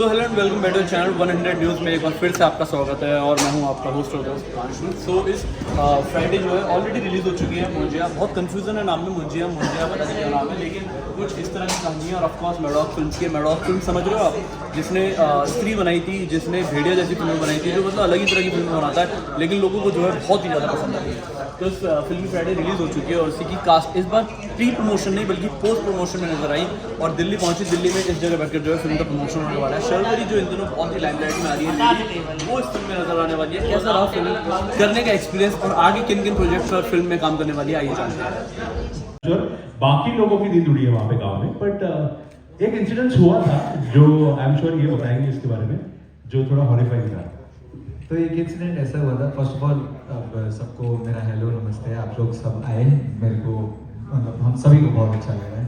So hello and welcome back to channel 100 news में एक बार फिर से आपका स्वागत है और मैं हूं आपका होस्ट और दोस्त प्रांशु। सो इस फ्राइडे जो है ऑलरेडी रिलीज़ हो चुकी है मुंजिया। बहुत कंफ्यूजन है नाम में, मुंजिया पता नहीं क्या नाम है, लेकिन कुछ इस तरह की कहानी है। और ऑफकोर्स मैडॉक फिल्म की मैडॉक फिल्म समझ रहे हो आप, जिसने स्त्री बनाई थी, जिसने भेड़िया जैसी फिल्में बनाई थी, जो मतलब अलग ही तरह की फिल्म बनाता है, लेकिन लोगों को जो है बहुत ही ज़्यादा पसंद आई है। तो इस फिल्म की फ्राइडे रिलीज़ हो चुकी है और इसी की कास्ट इस बार प्री प्रमोशन नहीं बल्कि पोस्ट प्रमोशन में नजर आई और दिल्ली पहुंची। दिल्ली में इस जगह बैठकर जो है फिल्म का प्रमोशन होने वाला है। शर्वरी जो इन दिनों बहुत ही लाइमलाइट में आ रही है, वो इस फिल्म में नजर आने वाली है। कैसा रहा फिल्म करने का एक्सपीरियंस और आगे किन किन प्रोजेक्ट्स पर फिल्म में काम करने वाली है, आइए जानते हैं। बाकी लोगों की नींद उड़ी है वहाँ पे गाँव में, बट एक इंसिडेंस हुआ था जो आई एम श्योर ये बताएंगे इसके बारे में, जो थोड़ा हॉरिफाइंग था। तो एक इंसिडेंट ऐसा हुआ था। फर्स्ट ऑफ ऑल अब सबको मेरा हेलो नमस्ते। आप लोग सब आए, मेरे को मतलब हम सभी को बहुत अच्छा लगा है।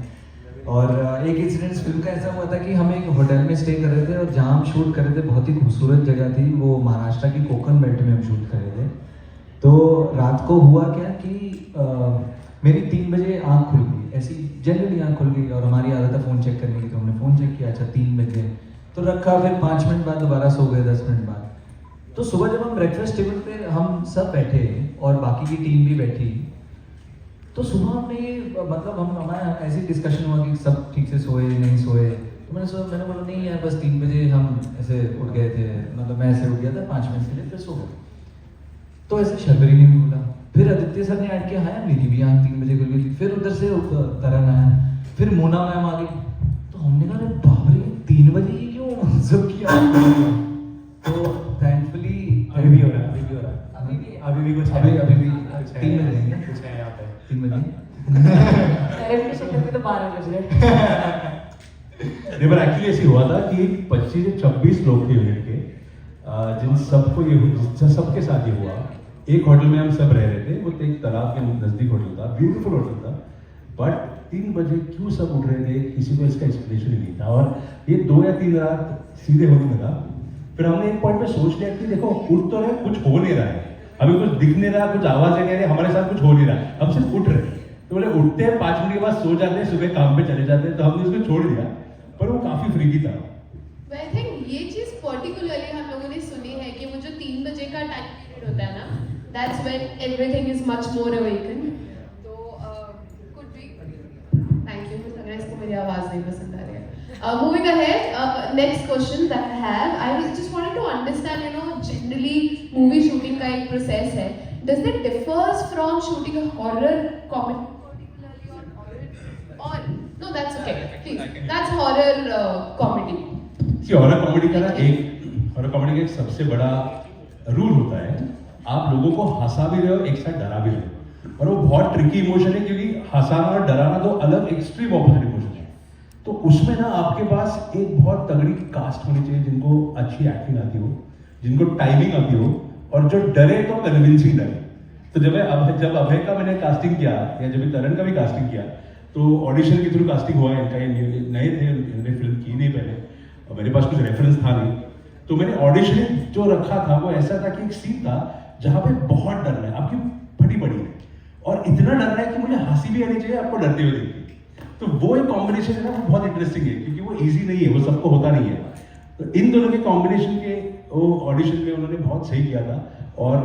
और एक इंसिडेंट फिल्म का ऐसा हुआ था कि हम एक होटल में स्टे कर रहे थे और जहाँ हम शूट कर रहे थे बहुत ही खूबसूरत जगह थी, वो महाराष्ट्र की कोकण बेल्ट में हम शूट कर रहे थे। तो रात को हुआ क्या कि मेरी 3 बजे आँख खुल गई, ऐसी जनरली आँख खुल गई और हमारी आदत है फ़ोन चेक करने की, तो हमने फ़ोन चेक किया। अच्छा 3 बजे तो रखा, फिर 5 मिनट बाद दोबारा सो गए, 10 मिनट बाद। तो सुबह जब हम ब्रेकफास्ट टेबल पे हम सब बैठे और बाकी की टीम भी बैठी, तो सुबह हमने मतलब हमारा ऐसी डिस्कशन हुआ कि सब ठीक से सोए नहीं सोए। तो मैंने बोला नहीं यार, बस 3 बजे हम ऐसे उठ गए थे, मतलब मैं ऐसे उठ गया था 5 मिनट के लिए, फिर सो गए। तो ऐसे शर्वरी ने भी बोला, फिर आदित्य सर ने ऐड किया, हाँ मेरी भी आँख 3 बजे खुल गई थी। फिर उधर से तरन आया, फिर मोना मैम आ गई। तो हमने कहा बाप रे 3 बजे ही क्यों सब किया। तो थैंकफुली अभी भी हो रहा है, अभी भी हो रहा है, अभी भी कुछ अभी भी कुछ 3 बजे रहेंगे, कुछ है यहाँ पे 3 बजे। तो 12 बज रहे। नहीं पर एक्चुअली ऐसी हुआ था कि 25 से 26 लोग थे यूनिट के, जिन सबके साथ ये हुआ। एक होटल में हम सब रह रहे थे, वो एक तालाब के नजदीक होटल था, ब्यूटीफुल होटल था, बट 3 बजे क्यों सब उठ रहे थे किसी को इसका एक्सप्लेनेशन ही नहीं था। और ये 2 या 3 रात सीधे होने लगा। फिर हमने एक पॉइंट पे सोच लिया कि देखो उठ तो रहे, कुछ हो नहीं रहा है, अभी कुछ दिख नहीं रहा, कुछ आवाज नहीं आ रही, हमारे साथ कुछ हो नहीं रहा, हम सिर्फ उठ रहे हैं। तो बोले उठते हैं 5 मिनट के बाद सो जाते हैं, सुबह काम पे चले जाते हैं। तो हमने उसको छोड़ दिया, पर वो काफी फ्रीकी था। आई थिंक ये चीज पर्टिकुलरली हम लोगों ने सुनी है कि वो जो 3 बजे का टाइम पीरियड होता है ना, that's when everything is much more awaken. तो कुड बी, थैंक यू। मुझे लग रहा है इसको मेरी आवाज नहीं पसंद आ रही है। Moving ahead, next question that I have, I just wanted to understand, generally movie shooting का एक process है. Does it differs from shooting a horror comedy particularly or no, that's okay, please. That's horror comedy. Horror comedy का एक सबसे बड़ा rule होता है, आप लोगों को हंसा भी रहे हो, एक साथ डरा भी रहे हो। और वो बहुत ट्रिकी इमोशन है, क्योंकि हंसाना और डराना दो अलग एक्सट्रीम ऑपोजिट इमोशन है। तो उसमें ना आपके पास एक बहुत तगड़ी कास्ट होनी चाहिए, जिनको अच्छी एक्टिंग आती हो, जिनको टाइमिंग आती हो, और जो डरे तो कन्विंसिंग डरे। तो जब अभय का मैंने कास्टिंग किया, या जब तरन का भी कास्टिंग किया, तो ऑडिशन के थ्रू कास्टिंग हुआ। इनका ये नए थे, इन्होंने फिल्म की नहीं पहले, और मेरे पास कुछ रेफरेंस था नहीं। तो मैंने ऑडिशन जो रखा था वो ऐसा था कि एक सीन था जहाँ पे बहुत डर रहा है, आपकी फटी पड़ी है, और इतना डर रहा है कि मुझे हंसी भी आनी चाहिए आपको डरते हुए देख के। तो वो एक कॉम्बिनेशन है ना, वो बहुत इंटरेस्टिंग है, क्योंकि वो इजी नहीं है, वो सबको होता नहीं है। तो इन दोनों के कॉम्बिनेशन के वो ऑडिशन में उन्होंने बहुत सही किया था, और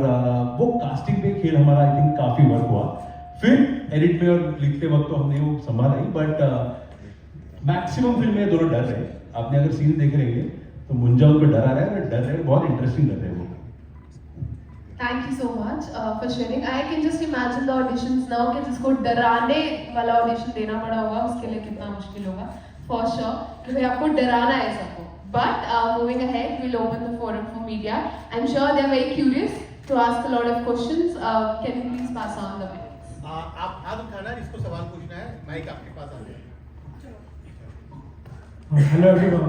वो कास्टिंग पे खेल हमारा आई थिंक काफी वर्क हुआ। फिर एडिट में और लिखते वक्त तो हमने वो संभाला ही, बट मैक्सिमम फिल्म में दोनों डर रहे। आपने अगर सीन देख रहे हैं तो मुंजा उनको डरा रहा है, डर रहे, बहुत इंटरेस्टिंग लग रहे हैं वो। Thank you so much for sharing. I can just imagine the auditions now कि जिसको डराने वाला ऑडिशन देना पड़ा होगा, उसके लिए कितना मुश्किल होगा for sure, कि भाई आपको डराना है सबको। But moving ahead, we'll open the forum for media. I'm sure they're very curious to ask a lot of questions. Can you please pass on the mics? आप हाथ उठाना, इसको सवाल पूछना है, माइक आपके पास आ जाए। Hello everyone,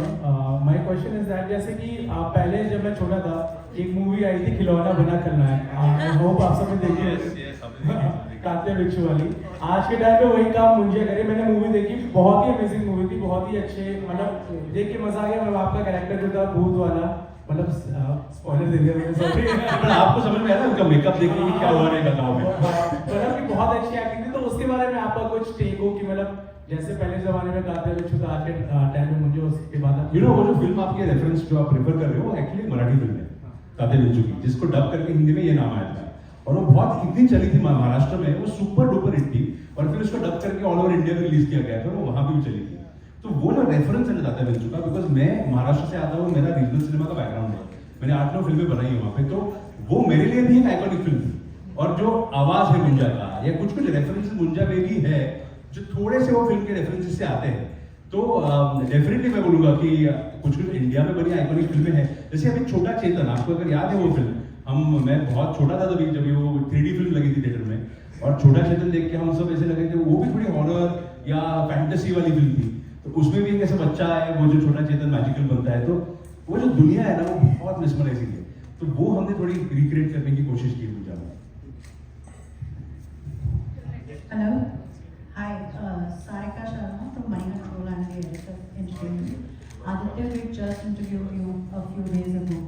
my question is that जैसे कि पहले जब मैं छोटा था एक मूवी आई थी खिलौना बना खलनायक, आई होप आप सबने देखी है, कात्या बिच्छू वाली। आज के टाइम पे वही काम मुंजिया करे। मैंने मूवी देखी, बहुत ही अमेजिंग मूवी थी, बहुत ही अच्छे, मतलब देख के मजा आ गया। मतलब आपका कैरेक्टर जो था भूत वाला, मतलब स्पॉइलर दे दिया मैंने, सॉरी। आपको समझ में आया उनका मेकअप देखने की क्या हुआ है बताओ। मतलब कि बहुत अच्छी एक्टिंग थी। तो उसके बारे में आपका कुछ टेक हो कि मतलब जैसे पहले जमाने में गाते बिच्छू था आज के टाइम में मुझे उसके बाद वो जो फिल्म आपके रेफरेंस जो आप रेफर कर रहे हो एक्चुअली मराठी फिल्म है ताते बिच्छू की, जिसको डब करके हिंदी में ये नाम आया था और वो बहुत इतनी चली थी महाराष्ट्र में, वो सुपर डुपर हिट थी और फिर उसको डब करके ऑल ओवर इंडिया में रिलीज किया गया था, वो वहां भी चली थी। तो वो जो रेफरेंस है ताते बिच्छू का, बिकॉज मैं महाराष्ट्र से आता हूँ, मेरा रीजनल सिनेमा का बैकग्राउंड है, मैंने 8-9 फिल्में बनाई है वहाँ पे, तो वो मेरे लिए भी एक आइकॉनिक फिल्म थी। और जो आवाज है मुंजा का या कुछ कुछ रेफरेंसेस मुंजा में भी है जो थोड़े से वो फिल्म के रेफरेंसेस से आते हैं, तो डेफिनेटली मैं बोलूंगा कि कुछ कुछ इंडिया में बनी आइकॉनिक फिल्में हैं। जैसे अभी छोटा चेतन, आपको अगर याद है वो फिल्म, मैं बहुत छोटा था तभी जब वो 3D फिल्म लगी थी थिएटर में, और छोटा चेतन देख के हम सब ऐसे लगे थे, वो भी थोड़ी हॉरर या फैंटेसी वाली फिल्म थी, तो उसमें भी एक ऐसा बच्चा है वो जो छोटा चेतन मैजिकल बनता है, तो वो जो दुनिया है ना वो बहुत मिसमराइजिंग है, तो वो हमने थोड़ी रिक्रिएट करने की कोशिश की मुझे। Hello, hi, Sarika Sharma from Minor Role and the editor of Entertainment. Aditya, we just interviewed you a few days ago.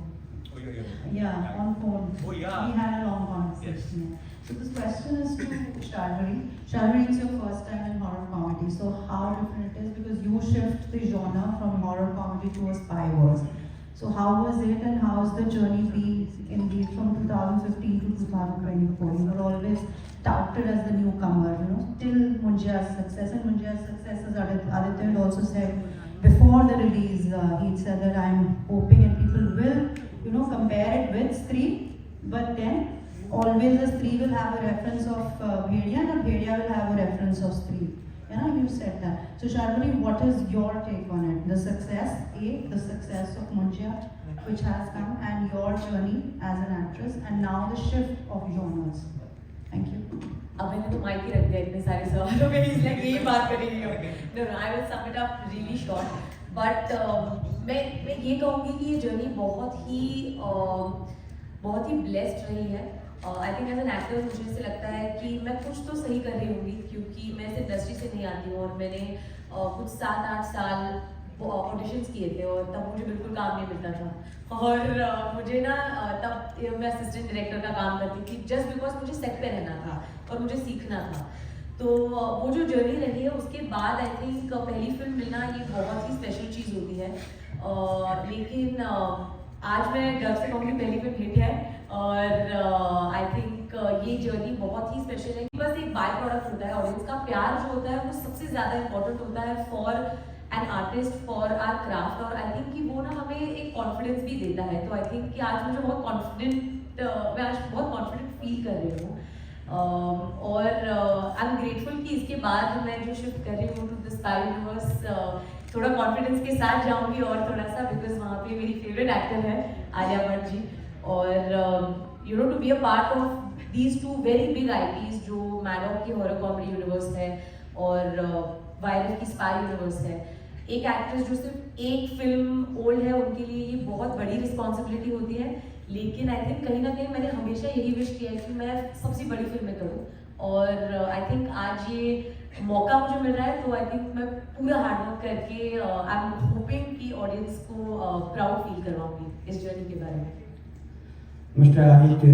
Oh, yeah. Yeah, on phone. Oh, yeah. We had a long conversation. So this question is to Sharvari. Sharvari, it's your first time in horror comedy. So how different it is, because you shift the genre from horror comedy to a spy wars. So how was it and how has the journey been indeed from 2015 to 2024? You were always touted as the newcomer, till Munja's success. And Munja's success, as Aditya had also said, before the release, he said that I'm hoping and people will, compare it with Stree, but then always the Stree will have a reference of Bhediya and Bhediya will have a reference of Stree. You said that. So Sharvari, what is your take on it? The success of Munja, which has come, and your journey as an actress, and now the shift of genres. Thank you. अब मैंने तो mic ही रख दिया इतने सारे सवालों में, इसलिए यही बात करेंगे हम। No, I will sum it up really short. But मैं ये कहूँगी कि ये जर्नी बहुत ही ब्लेस्ड रही है। I think as an actor मुझे ऐसे लगता है कि मैं कुछ तो सही कर रही होंगी, क्योंकि मैं इस इंडस्ट्री से नहीं आती हूँ और मैंने कुछ 7-8 साल ऑडिशंस किए थे और तब मुझे बिल्कुल काम नहीं मिलता था और मुझे ना तब मैं असिस्टेंट डायरेक्टर का काम करती थी जस्ट बिकॉज मुझे सेट पे रहना था और मुझे सीखना था। तो वो जो जर्नी रही है उसके बाद आई थिंक पहली फिल्म मिलना ये बहुत ही स्पेशल चीज़ होती है। लेकिन आज मैं गर्व से कहूँगी पहली फिल्म हिट है और आई थिंक ये जर्नी बहुत ही स्पेशल है। बस एक बाय प्रोडक्ट होता है, ऑडियंस का प्यार जो होता है वो सबसे ज़्यादा इम्पोर्टेंट होता है for an artist, for our craft. और आई थिंक कि वो ना हमें एक कॉन्फिडेंस भी देता है। तो आई थिंक कि आज मुझे बहुत कॉन्फिडेंट, मैं आज बहुत कॉन्फिडेंट फील कर रही हूँ और आई एम ग्रेटफुल कि इसके बाद मैं जो शिफ्ट कर रही हूँ टू द स्पाई यूनिवर्स थोड़ा कॉन्फिडेंस के साथ जाऊँगी और थोड़ा सा, बिकॉज वहाँ पे मेरी फेवरेट एक्टर है आलिया भट्ट जी और to be a part of these two very big IPs जो मैडॉक की हॉरर कॉमेडी यूनिवर्स है और वायरल की स्पाई यूनिवर्स है। एक एक्ट्रेस जो सिर्फ एक फिल्म ओल्ड है उनके लिए ये बहुत बड़ी रिस्पॉन्सिबिलिटी होती है, लेकिन आई थिंक कहीं ना कहीं मैंने हमेशा यही विश किया है कि मैं सबसे बड़ी फिल्में करूँ और आई थिंक आज ये मौका मुझे मिल रहा है। तो आई थिंक मैं पूरा हार्डवर्क करके आई एम होपिंग कि ऑडियंस को प्राउड फील करवाऊंगी इस जर्नी के बारे में। Mr. Aditya,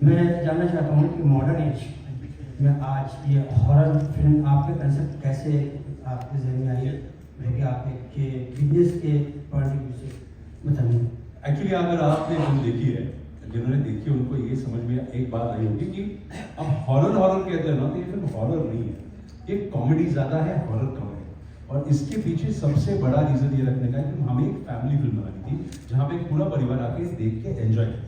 मैं जानना चाहता हूँ कि मॉडर्न एज में आज ये हॉरर फिल्म आपके कंसेप्ट कैसे आपके जहन में आई है, क्योंकि आप एक बिजनेस के पॉइंट ऑफ व्यू से बताइए। एक्चुअली अगर आपने फिल्म देखी है, जिन्होंने देखी है उनको ये समझ में एक बात आई होगी कि अब हॉरर कहते हैं ना, तो ये फिल्म हॉरर नहीं है, ये कॉमेडी ज़्यादा है, हॉरर कम है। और इसके पीछे सबसे बड़ा रीज़न ये रखने का है कि हमें एक फैमिली फिल्म बनानी थी जहाँ पे पूरा परिवार आके देख के एंजॉय करे।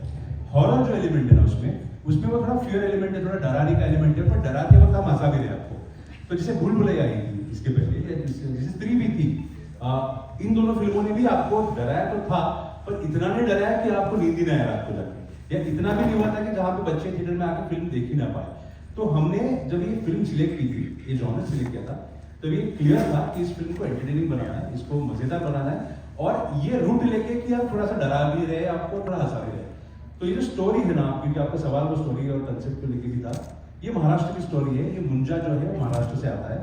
हॉरर जो एलिमेंट है ना उसमें वो थोड़ा फियर एलिमेंट है, थोड़ा डराने का एलिमेंट है, पर डराते वक्त हम हंसा भी रहे आपको। तो जैसे भूल भुलैया आई थी इसके पहले, जैसे स्त्री भी थी, इन दोनों फिल्मों ने भी आपको डराया तो था, पर इतना नहीं डराया कि आपको नींद ही ना आया रात को जाके, या इतना भी नहीं हुआ था कि जहाँ पे बच्चे थिएटर में आके फिल्म देख ही ना पाए। तो हमने जब ये फिल्म सिलेक्ट की थी, ये जॉनर सिलेक्ट किया था, तो ये क्लियर था कि इस फिल्म को एंटरटेनिंग बनाना है, इसको मजेदार बनाना है और ये रूट लेके कि आप थोड़ा सा डरा भी रहे, आपको थोड़ा हंसा भी रहे। तो ये जो स्टोरी है ना, क्योंकि आपका सवाल वो स्टोरी और कंसेप्ट को लेके भी था, ये महाराष्ट्र की स्टोरी है। ये मुंजा जो है महाराष्ट्र से आता है,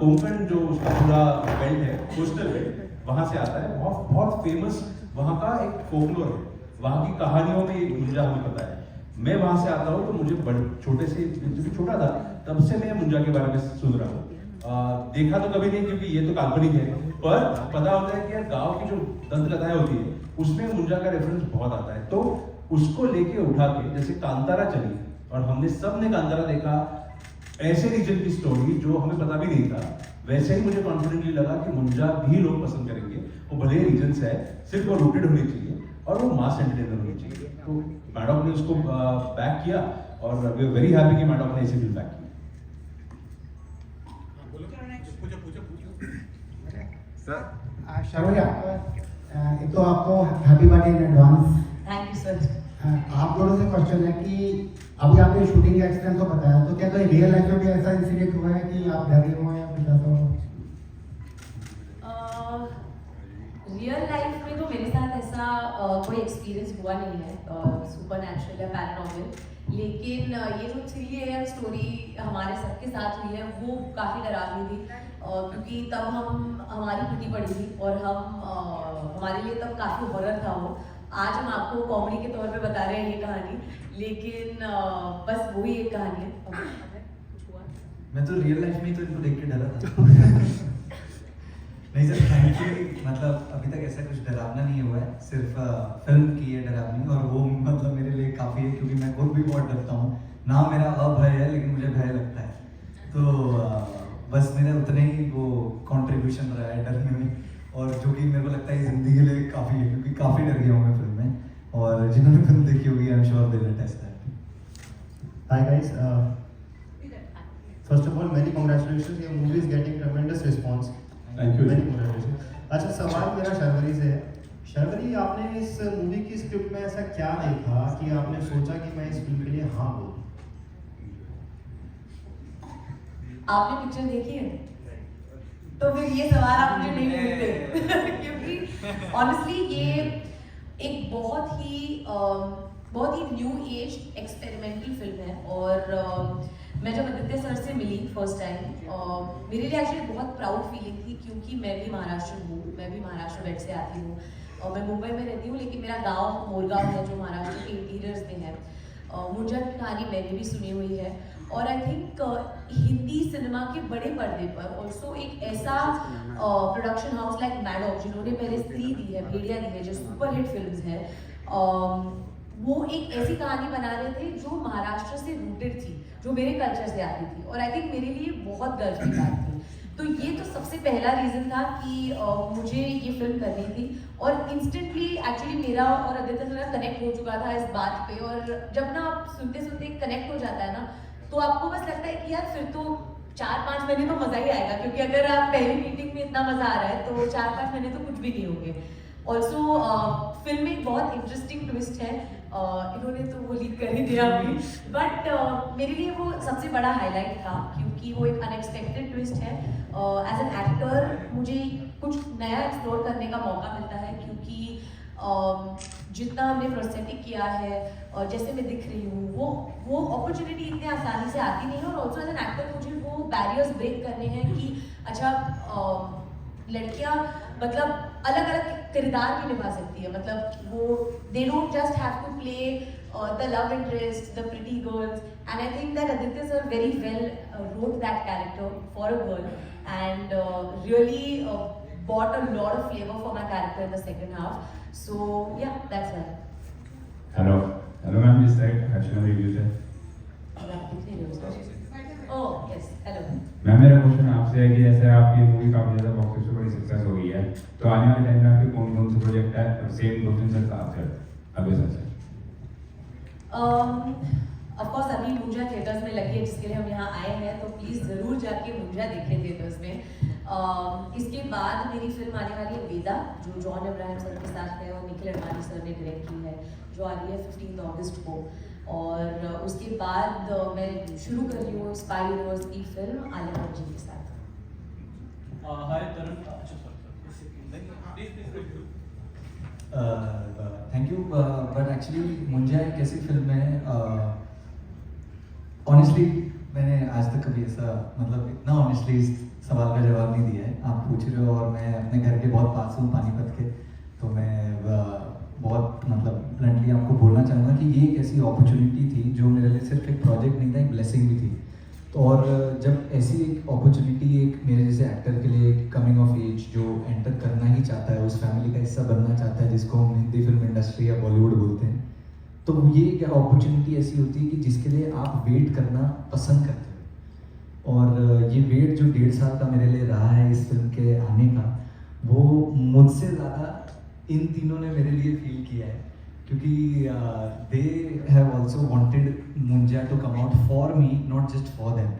कोंकण जो उसका पूरा बेल्ट है, कोस्टल बेल्ट, वहाँ से आता है। बहुत बहुत फेमस वहाँ का एक फोकलोर है, वहाँ की कहानियों में एक मुंजा हमें पता है। मैं वहां से आता हूँ तो मुझे छोटे से जब छोटा था तब से मैं मुंजा के बारे में सुन रहा हूँ। देखा तो कभी नहीं क्योंकि ये तो काल्पनिक है, पर पता होता है कि यार गांव की जो दंत कथाएं होती है उसमें मुंजा का रेफरेंस बहुत आता है। तो उसको लेके उठा के जैसे कांतारा चली और हमने सब ने कांतारा देखा, ऐसे रीजन की स्टोरी जो हमें पता भी नहीं था, वैसे ही मुझे कॉन्फिडेंटली लगा कि मुंजा भी लोग पसंद करेंगे। वो भले रीजन है, सिर्फ वो रूटेड होनी चाहिए और वो मास एंटरटेनर होनी चाहिए। तो मैडम ने उसको बैक किया और वी आर वेरी हैप्पी कि मैडम ने इसे भी बैक किया। शर्वरी, एक तो आपको happy birthday in advance. Thank you sir. आप दोनों से क्वेश्चन है कि अभी आपने शूटिंग का एक्सपीरियंस तो बताया, तो क्या कोई रियल लाइफ में भी ऐसा इंसिडेंट हुआ है कि आप डरे हो या कुछ ऐसा हो? रियल लाइफ में तो मेरे साथ ऐसा कोई एक्सपीरियंस हुआ नहीं है सुपर नेचुरल या पैरानॉर्मल, लेकिन ये जो 3 AM स्टोरी हमारे सबके साथ हुई है वो काफ़ी डरावनी थी, क्योंकि तब हमारी खुदी पड़ी थी और हमारे लिए तब काफ़ी हॉरर था वो। आज हम आपको कॉमेडी के तौर पे बता रहे हैं ये कहानी, लेकिन बस वही एक कहानी है। कुछ हुआ? मैं तो रियल लाइफ में तो इनको देख के डरा था। नहीं सर, थैंक यू। मतलब अभी तक ऐसा कुछ डरावना नहीं हुआ है, सिर्फ फिल्म की है डरावनी, और वो मतलब मेरे लिए काफ़ी है क्योंकि मैं खुद भी बहुत डरता हूँ। ना मेरा अभय है लेकिन मुझे भय लगता है, तो बस मेरा उतना ही वो कंट्रीब्यूशन रहा है डरने में, और जो कि मेरे को लगता है ज़िंदगी के लिए काफ़ी है क्योंकि काफ़ी डर गया हूँ मैं फिल्म में, और जिन्होंने फिल्म देखी होगी I am sure they will test that. Hi guys, first of all many congratulations, your movie is getting tremendous response. Thank you. Many congratulations. अच्छा, सवाल मेरा शर्वरी से है। शर्वरी, आपने इस मूवी की स्क्रिप्ट में ऐसा क्या देखा कि आपने सोचा कि मैं इस फिल्म के लिए हाँ बोलूं? आपने पिक्चर देखी है तो फिर ये सवाल आप मुझे नहीं पूछते क्योंकि ऑनेस्टली ये एक बहुत ही न्यू एज एक्सपेरिमेंटल फिल्म है, और मैं जब आदित्य सर से मिली फर्स्ट टाइम, मेरे लिए एक्चुअली बहुत प्राउड फीलिंग थी क्योंकि मैं भी महाराष्ट्र हूँ, मैं भी महाराष्ट्र वेट से आती हूँ, और मैं मुंबई में रहती हूँ, लेकिन मेरा गांव मोरगांव है जो महाराष्ट्र के इंटीरियर्स में है। मुंजा की कहानी मैंने भी सुनी हुई है, और आई थिंक हिंदी सिनेमा के बड़े पर्दे पर ऑल्सो एक ऐसा प्रोडक्शन हाउस लाइक मैडॉक, जिन्होंने पहले स्त्री दी है, भेड़िया दी है, जो सुपर हिट फिल्म्स हैं, वो एक ऐसी कहानी बना रहे थे जो महाराष्ट्र से रूटेड थी, जो मेरे कल्चर से आती थी, और आई थिंक मेरे लिए बहुत गर्व की बात थी। तो ये तो सबसे पहला रीज़न था कि मुझे ये फिल्म करनी थी, और इंस्टेंटली एक्चुअली मेरा और आदित्य सर कनेक्ट हो चुका था इस बात पे, और जब ना आप सुनते सुनते कनेक्ट हो जाता है ना, तो आपको बस लगता है कि यार फिर तो 4-5 महीने तो मज़ा ही आएगा, क्योंकि अगर आप पहली मीटिंग में इतना मज़ा आ रहा है तो 4-5 महीने तो कुछ भी नहीं होंगे। ऑल्सो फिल्म में एक बहुत इंटरेस्टिंग ट्विस्ट है, इन्होंने तो वो लीक कर ही दिया अभी, बट मेरे लिए वो सबसे बड़ा हाईलाइट था क्योंकि वो एक अनएक्सपेक्टेड ट्विस्ट है। एज एन एक्टर मुझे कुछ नया एक्सप्लोर करने का मौका मिलता है, क्योंकि जितना हमने प्रोस्थेटिक किया है और जैसे मैं दिख रही हूँ, वो अपॉर्चुनिटी इतने आसानी से आती नहीं है, और ऑल्सो एज एन एक्टर मुझे वो बैरियर्स ब्रेक करने हैं कि अच्छा लड़कियाँ मतलब अलग अलग किरदार भी निभा सकती है, मतलब वो they don't just have to play the love interest, the pretty girls, and I think that Aditya sir very well wrote that character for a girl, and really brought a lot of flavor for my character in the second half. So yeah, that's why. Hello ma'am, this side Harshana reviews है। Oh yes, hello. Ma'am मेरा question आपसे है कि जैसे आपकी movie काफी ज़्यादा box office पे बड़ी सक्सेस हो गई है, तो आने वाले टाइम में आपके कौन कौन से प्रोजेक्ट है और सेम 2-3 साल का आपका अभी सर? ऑफ कोर्स अभी मुंजा थिएटर्स में लगी है, जिसके लिए हम यहाँ आए हैं, तो प्लीज़ ज़रूर जाके मुंजा देखें थिएटर्स में। इसके बाद मेरी फिल्म आने वाली है वेदा, जो जॉन अब्राहम सर के साथ है और निखिल अडवाणी सर ने डायरेक्ट की है, जो आ रही है 15 अगस्त को, और उसके बाद मैं शुरू कर रही हूँ स्पाई यूनिवर्स की फिल्म आलिया भट्ट जी के साथ। हाय तरुण, थैंक यू, बट एक्चुअली मुंजा एक ऐसी फिल्म है, ऑनेस्टली मैंने आज तक कभी ऐसा मतलब इतना ऑनेस्टली इस सवाल का जवाब नहीं दिया है। आप पूछ रहे हो और मैं अपने घर के बहुत पास हूँ पानीपत के, तो मैं बहुत मतलब ब्लंटली आपको बोलना चाहूँगा कि ये एक ऐसी अपॉर्चुनिटी थी जो मेरे लिए सिर्फ एक प्रोजेक्ट नहीं था, एक ब्लेसिंग भी थी। तो और जब ऐसी एक अपॉर्चुनिटी एक मेरे जैसे एक्टर के लिए एक कमिंग ऑफ एज जो एंटर करना ही चाहता है, उस फैमिली का हिस्सा बनना चाहता है, जिसको हम हिंदी फिल्म इंडस्ट्री या बॉलीवुड बोलते हैं, तो ये एक अपॉर्चुनिटी ऐसी होती है कि जिसके लिए आप वेट करना पसंद करते हो। और ये वेट जो 1.5 साल का मेरे लिए रहा है इस फिल्म के आने का, वो मुझसे ज़्यादा इन तीनों ने मेरे लिए फील किया है, क्योंकि they have also wanted Munjya to come out for me, not just for them.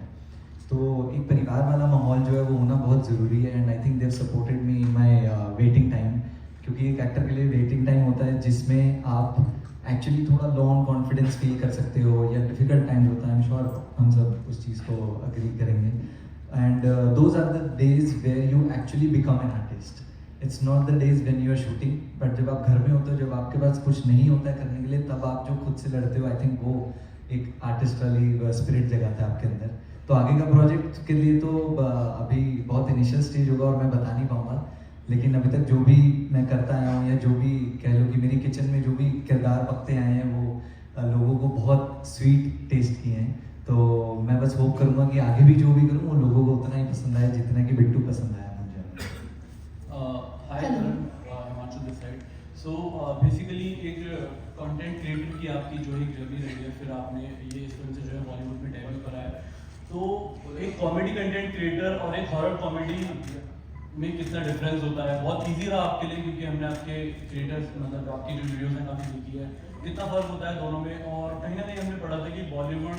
तो एक परिवार वाला माहौल जो है वो होना बहुत ज़रूरी है, and I think Dev supported me in my waiting time, क्योंकि एक एक्टर के लिए वेटिंग टाइम होता है जिसमें आप एक्चुअली थोड़ा लो ऑन कॉन्फिडेंस फील कर सकते हो, या डिफिकल्ट टाइम होता है। आई एम श्योर हम सब उस चीज़ को अग्री करेंगे। And those are the days where you actually become an artist. It's not the days when you are shooting, but जब आप घर में होते हो, जब आपके पास कुछ नहीं होता है करने के लिए, तब आप जो खुद से लड़ते हो, आई थिंक वो एक आर्टिस्ट वाली स्पिरिट जगाता है आपके अंदर। तो आगे का प्रोजेक्ट के लिए तो अभी बहुत इनिशियल स्टेज होगा और मैं बता नहीं पाऊँगा, लेकिन अभी तक जो भी मैं करता आया हूँ, या जो भी कह लो कि मेरी किचन में जो भी किरदार पकते आए हैं, वो लोगों को बहुत स्वीट टेस्ट किए हैं। तो मैं बस होप करूँगा कि आगे भी जो भी करूँ वो लोगों को उतना ही पसंद आए जितना कि बिट्टू पसंद आया मुझे। Hi Himanshu this side. So basically एक कंटेंट क्रिएटर की आपकी जो एक जर्नी रही है, फिर आपने ये इस फिल्म से जो है बॉलीवुड में डेब्यू करा है, तो एक कॉमेडी कंटेंट क्रिएटर और एक हॉरर कॉमेडी में कितना डिफरेंस होता है? बहुत इजी रहा आपके लिए, क्योंकि हमने आपके क्रिएटर्स मतलब आपकी जो वीडियोस हैं काफ़ी देखी है, कितना फर्क होता है दोनों में? और कहीं ना कहीं हमने पढ़ा था कि बॉलीवुड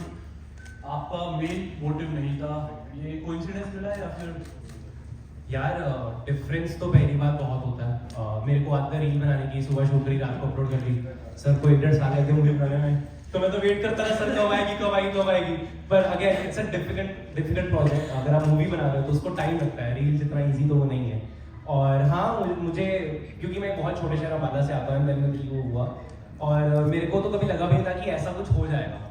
आपका मेन मोटिव नहीं था, ये कोइंसिडेंस मिला है या फिर? यार डिफरेंस तो पहली बात बहुत होता है। मेरे को आदत है रील बनाने की, सुबह शूट करी, रात को अपलोड कर ली। सर को 1.5 साल लगे मूवी बनाने में, तो मैं तो वेट करता रहा सर कब आएगी कब आएगी कब आएगी। पर again it's a difficult project. अगर आप मूवी बना रहे हो तो उसको टाइम लगता है, रील जितना ईजी तो वो नहीं है। और हाँ, मुझे क्योंकि मैं बहुत छोटे शहर अम्बाला से आता हूँ, मैंने वो हुआ, और मेरे को तो कभी लगा भी नहीं था कि ऐसा कुछ हो जाएगा।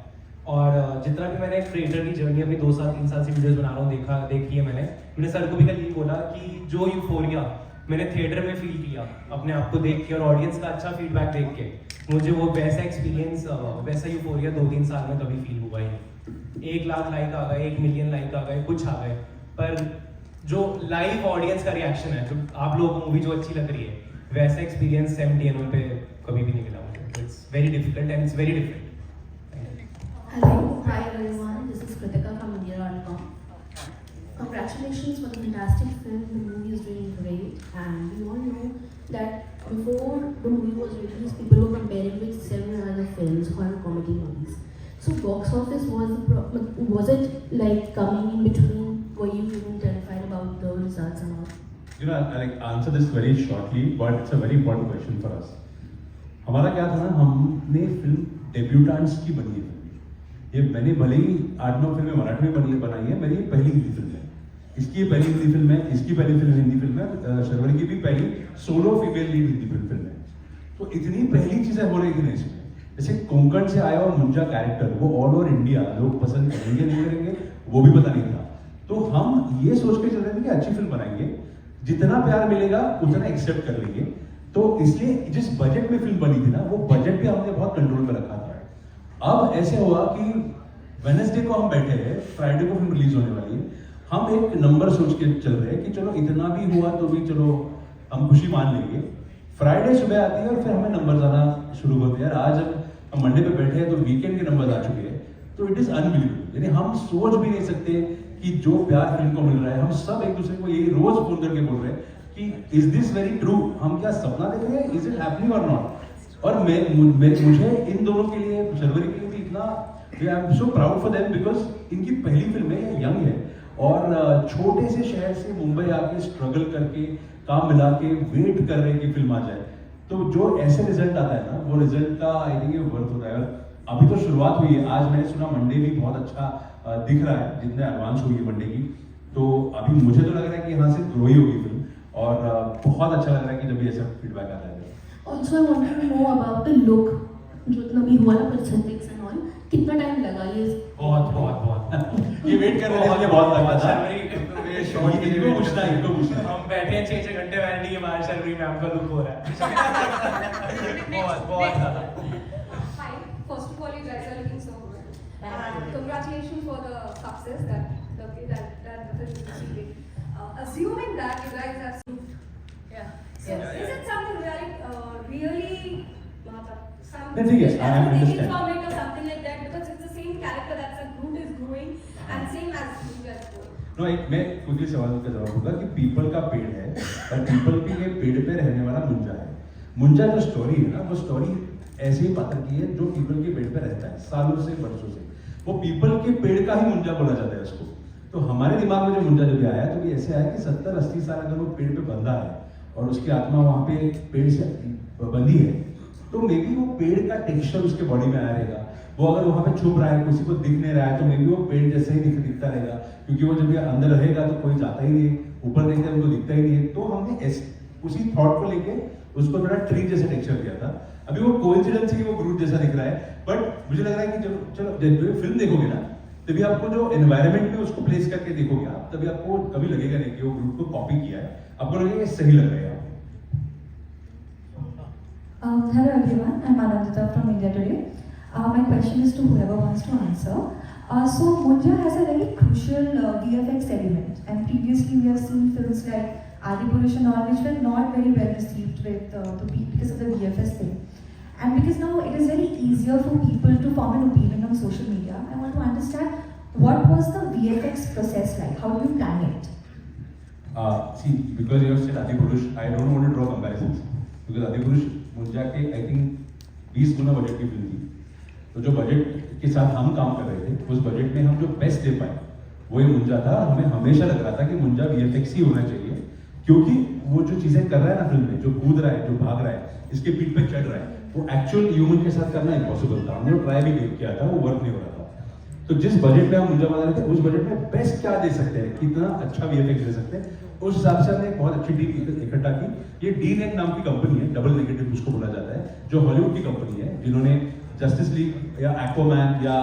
और जितना भी मैंने क्रिएटर की जर्नी अपनी 2 साल 3 साल से वीडियोस बना रहा हूँ देखी है मैंने सर को भी कल ये बोला कि जो यूफोरिया मैंने थिएटर में फील किया अपने आप को देख के और ऑडियंस का अच्छा फीडबैक देख के, मुझे वो वैसा एक्सपीरियंस वैसा यूफोरिया 2-3 साल में कभी फील हुआ ही नहीं। 1 लाख लाइक आ गए, 1 मिलियन लाइक आ गए, कुछ आ गए, पर जो लाइव ऑडियंस का रिएक्शन है, जो आप लोगों को मूवी जो अच्छी लग रही है, वैसा एक्सपीरियंस 70 एनएल पे कभी भी नहीं मिला मुझे। It's very difficult and it's very different. Hello, hi everyone. This is Kritika from India.com. Congratulations for the fantastic film. The movie is really great, and we all know that before the movie was released, people were comparing with several other films, horror comedy movies. So, box office was it like coming in between? Were you even terrified about the results and all? You know, I'll like answer this very shortly, but it's a very important question for us. हमारा क्या था ना, हमने film debutantes की बनी है। ये मैंने भले ही 8-9 फिल्में मराठी में बनाई है, मेरी पहली हिंदी फिल्म है, इसकी पहली हिंदी फिल्म है, इसकी पहली फिल्म हिंदी फिल्म है, शर्वरी की भी पहली solo female lead Hindi film है। तो इतनी पहली चीजें हो रही थी ना इसमें। जैसे कोंकण से आया हुआ मुंजा कैरेक्टर, वो ऑल ओवर इंडिया लोग पसंद करेंगे नहीं करेंगे वो भी पता नहीं था। तो हम ये सोच के चल रहे थे कि अच्छी फिल्म बनाएंगे, जितना प्यार मिलेगा उतना एक्सेप्ट कर लेंगे। तो इसलिए जिस बजट में फिल्म बनी थी ना, वो बजट भी हमने बहुत कंट्रोल में रखा था। अब ऐसे हुआ कि वेडनेसडे को हम बैठे हैं, फ्राइडे को फिल्म रिलीज होने वाली है, हम एक नंबर सोच के चल रहे हैं कि चलो इतना भी हुआ तो भी चलो हम खुशी मान लेंगे। फ्राइडे सुबह आती है और फिर हमें नंबर आना शुरू होते हैं। आज हम मंडे पे बैठे हैं तो वीकेंड के नंबर आ चुके हैं। तो इट इज अनबिलीवेबल, यानी हम सोच भी नहीं सकते कि जो प्यार फिल्म को मिल रहा है, हम सब एक दूसरे को यही रोज फोन करके बोल रहे हैं कि इज दिस वेरी ट्रू, हम क्या सपना देख रहे हैं, इज इट हैपनिंग और नॉट। और मुझे इन दोनों के लिए, शर्वरी के लिए भी इतना, I am so proud for them, because इनकी पहली फिल्म है, ये यंग है और छोटे से शहर से मुंबई आके स्ट्रगल करके काम मिला के वेट कर रहे हैं कि फिल्म आ जाए। तो जो ऐसे रिजल्ट आता है ना, वो रिजल्ट का आई थिंक वर्थ होता है। अभी तो शुरुआत हुई है, आज मैंने सुना मंडे भी बहुत अच्छा दिख रहा है, जितने एडवांस हुई है मंडे की। तो अभी मुझे तो लग रहा है कि यहाँ से ग्रो ही होगी फिल्म, और बहुत अच्छा लग रहा है कि जब भी ऐसा फीडबैक आता है। Also, I wanted to know about the look. जो इतना भी हुआ ना prosthetics and all, कितना टाइम लगा ये? बहुत ये वेट कर रहे थे, इसलिए बहुत लगा था। ये शॉट के लिए पूछना है, इनको पूछना है। हम बैठे हैं 6-6 घंटे वैनिटी के बाहर, शर्वरी मैम का लुक हो रहा है बहुत ज़्यादा। Hi, first of all, you guys are looking so good. And congratulations for the success that the film is achieving. Assuming that you guys have seen, so is it something really some The thing is, I taking understand. from it or something like that, because it's the same character that's a Groot is growing and same as Groot is growing. No एक मैं कुछ सवाल का जवाब दूंगा कि people का पेड़ है और पीपल के पेड़ पे रहने वाला मुंजा है। मुंजा जो स्टोरी है ना, वो स्टोरी ऐसे ही पात्र की है जो पीपल के पेड़ पे रहता है सालों से वर्षों से। वो पीपल के पेड़ का ही मुंजा बोला जाता है उसको। तो हमारे दिमाग में जो मुंजा जब भी आया तो ये ऐसे आया कि 70-80 साल अगर वो पेड़ पे बंधा है और उसकी आत्मा वहाँ पे पेड़ से बंधी है, तो मे बी वो पेड़ का टेक्सचर उसके बॉडी में आया रहेगा। वो अगर वहाँ पे छुप रहा है, किसी को दिख नहीं रहा है, तो मे बी वो पेड़ जैसे ही दिखता रहेगा, क्योंकि वो जब ये अंदर रहेगा तो कोई जाता ही नहीं, ऊपर देखते उनको दिखता ही नहीं है। तो हमने उसी थॉट को लेके उसको थोड़ा ट्री जैसा टेक्सचर दिया था। अभी वो कोइंसिडेंस है कि वो ग्रूट जैसा दिख रहा है, बट मुझे लग रहा है कि चलो जब फिल्म देखोगे ना, तभी आपको जो एनवायरनमेंट में उसको प्लेस करके देखोगे आप, तभी आपको कभी लगेगा नहीं कि वो ग्रूट को कॉपी किया है, आपको लगेगा सही लग रहा है। Hello everyone, I'm Anandita from India Today. My question is to whoever wants to answer. So Munja has a very crucial VFX element, and previously we have seen films like Adipurush and all, which were not very well received with because of the VFX thing. And because now it is very easier for people to form an opinion on social media, I want to understand what was the VFX process like? How do you plan it? See, because you have said Adipurush, I don't want to draw comparisons because Adipurush मुंजा के I think 20 Guna budget की film थी। तो जो budget के साथ हम काम कर रहे थे, उस बजट में हम जो बेस्ट दे पाए वो ये मुंजा था। हमें हमेशा लग रहा था कि मुंजा VFX ही होना चाहिए, क्योंकि वो जो चीजें कर रहा है ना फिल्म में, जो कूद रहा है, जो भाग रहा है, इसके पीठ पे चढ़ रहा है, वो एक्चुअल ह्यूमन के साथ करना इम्पॉसिबल था। हमने ट्राई भी किया था, वो वर्क नहीं हो रहा था। तो जिस बजट में हम मुंजा बना रहे थे, उस बजट में बेस्ट क्या दे सकते हैं, कितना अच्छा VFX दे सकते हैं, उस हिसाब से हमने एक बहुत अच्छी टीम इकट्ठा की। ये D-Net नाम की कंपनी है, डबल नेगेटिव उसको बोला जाता है, जो हॉलीवुड की कंपनी है, जिन्होंने जस्टिस लीग या एक्वामैन या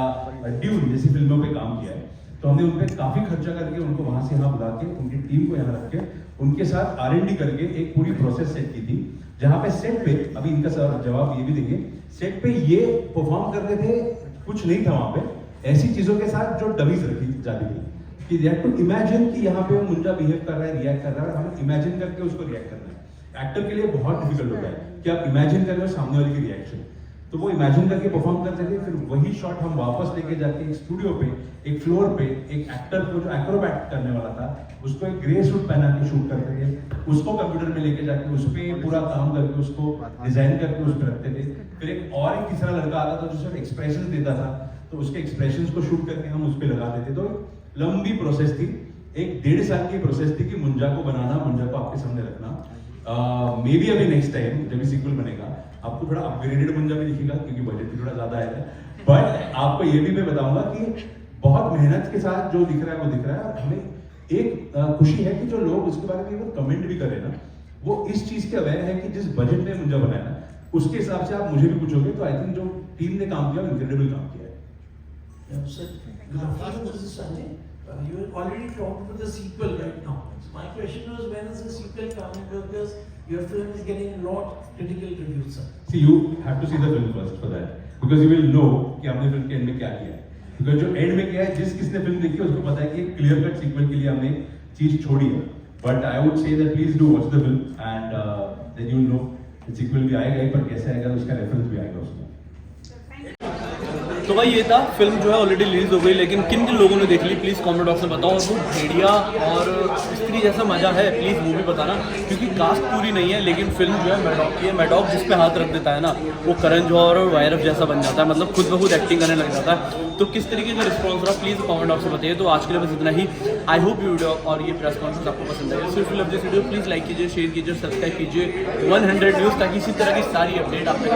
ड्यून जैसी फिल्मों पे काम किया है। तो हमने उन पर काफी खर्चा करके उनको वहां से यहाँ बुला के, उनकी टीम को यहाँ रख के, उनके साथ R&D करके एक पूरी प्रोसेस सेट की थी, जहाँ पे सेट पे, अभी इनका जवाब ये भी देंगे, सेट पे ये परफॉर्म करते थे, कुछ नहीं था वहां पे, ऐसी चीजों के साथ जो डमीज रखी जाती थी कि दे हैव टू इमेजिन कि यहाँ पे वो मुंजा बिहेव कर रहा है, रिएक्ट कर रहा है, और हमें इमेजिन करके उसको रिएक्ट करना है। एक्टर के लिए बहुत डिफिकल्ट होता है कि आप इमेजिन कर रहे हो सामने वाले की रिएक्शन, तो वो इमेजिन करके परफॉर्म करते थे। फिर वही शॉट हम वापस लेके जाके एक स्टूडियो पे, एक फ्लोर पे, एक एक्टर को जो एक्रोबैट करने वाला था, उसको एक ग्रे सूट पहना के शूट करते थे, उसको कंप्यूटर में लेके जाके उस पर पूरा काम करके उसको डिजाइन करके उस पर रखते थे। फिर एक तीसरा लड़का आता था जो सिर्फ एक्सप्रेशन देता था, तो उसके एक्सप्रेशंस को शूट करके हम उस पर लगा देते। तो लंबी प्रोसेस थी, एक 1.5 साल की प्रोसेस थी कि मुंजा को बनाना, मुंजा को आपके सामने रखना। मे बी अभी नेक्स्ट टाइम जब भी सीक्वल बनेगा आपको थोड़ा अपग्रेडेड मुंजा भी दिखेगा, क्योंकि बजट भी थोड़ा ज्यादा आया है। बट आपको ये भी मैं बताऊंगा कि बहुत मेहनत के साथ जो दिख रहा है वो दिख रहा है। और हमें एक खुशी है कि जो लोग उसके बारे में कमेंट भी कर रहे हैं ना, वो इस चीज के अवेयर है कि जिस बजट में मुंजा बनाया ना, उसके हिसाब से आप मुझे भी पूछोगे तो आई थिंक जो टीम ने काम किया इनक्रेडिबल काम किया है। You already talked about the sequel right now. So my question was, when is the sequel coming? Because your film is getting a lot of critical reviews, sir. See, you have to see the film first for that, because you will know कि हमने film के and में क्या किया है। Because जो and में किया है, जिसने फिल्म देखी है उसको पता है कि क्लियर कट सीक्वल के लिए हमने चीज छोड़ी है। But I would say that please do watch the film and then you will know sequel भी आएगा ही, पर कैसे आएगा उसका रेफरेंस भी आएगा उसमें। तो भाई ये था, फिल्म जो है ऑलरेडी रिलीज हो गई, लेकिन किन किन लोगों ने देख ली प्लीज़ कमेंट बॉक्स में बताओ। और वो भेड़िया और स्त्री जैसा मजा है प्लीज़ वो भी बताना, क्योंकि कास्ट पूरी नहीं है, लेकिन फिल्म जो है मैडॉग की है। मैडॉग जिस पे हाथ रख देता है ना, वो करण जौहर और वायरस जैसा बन जाता है, मतलब खुद ब खुद एक्टिंग करने लग जाता है। तो किस तरीके का रिस्पॉन्स रहा प्लीज़ कमेंट बॉक्स में बताइए। तो आज के लिए बस इतना ही। आई होप ये वीडियो और ये प्रेस कॉन्फ्रेंस आपको पसंद आएगा। So if you love this video please like कीजिए, शेयर कीजिए, सब्सक्राइब कीजिए 100 व्यूज़, ताकि इसी तरह की सारी अपडेट आप तक।